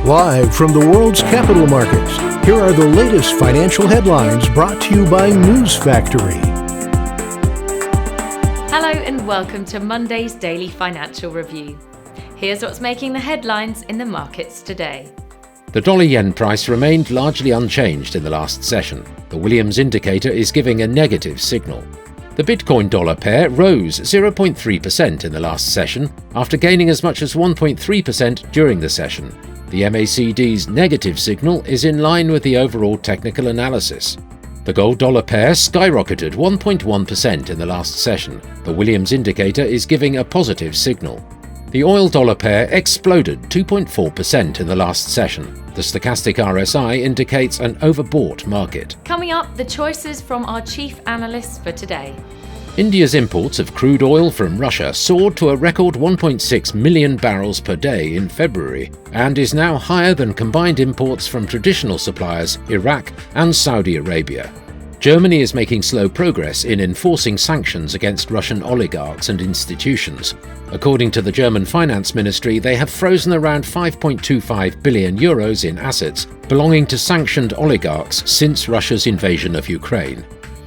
Live from the world's capital markets, here are the latest financial headlines brought to you by News Factory. Hello and welcome to Monday's Daily Financial Review. Here's what's making the headlines in the markets today. The dollar-yen price remained largely unchanged in the last session. The Williams indicator is giving a negative signal. The Bitcoin-dollar pair rose 0.3% in the last session after gaining as much as 1.3% during the session. The MACD's negative signal is in line with the overall technical analysis. The gold-dollar pair skyrocketed 1.1% in the last session. The Williams indicator is giving a positive signal. The oil-dollar pair exploded 2.4% in the last session. The stochastic RSI indicates an overbought market. Coming up, the choices from our chief analysts for today. India's imports of crude oil from Russia soared to a record 1.6 million barrels per day in February and is now higher than combined imports from traditional suppliers Iraq and Saudi Arabia. Germany is making slow progress in enforcing sanctions against Russian oligarchs and institutions. According to the German Finance Ministry, they have frozen around 5.25 billion euros in assets belonging to sanctioned oligarchs since Russia's invasion of Ukraine.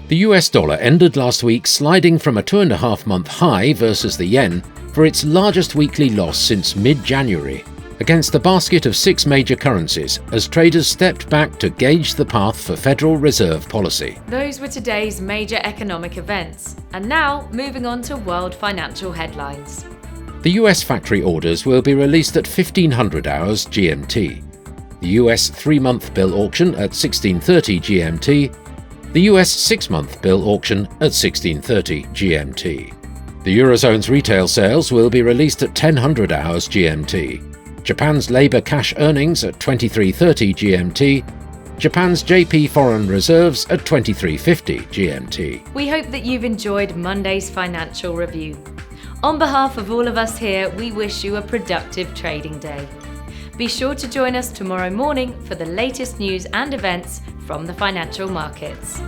The US dollar ended last week sliding from a 2.5-month high versus the yen for its largest weekly loss since mid-January, against a basket of 6 major currencies as traders stepped back to gauge the path for Federal Reserve policy. Those were today's major economic events. And now, moving on to world financial headlines. The US factory orders will be released at 1500 hours GMT. The US 3-month bill auction at 1630 GMT. The US 6-month bill auction at 1630 GMT. The Eurozone's retail sales will be released at 1000 hours GMT. Japan's labour cash earnings at 2330 GMT. Japan's JP foreign reserves at 2350 GMT. We hope that you've enjoyed Monday's financial review. On behalf of all of us here, we wish you a productive trading day. Be sure to join us tomorrow morning for the latest news and events from the financial markets.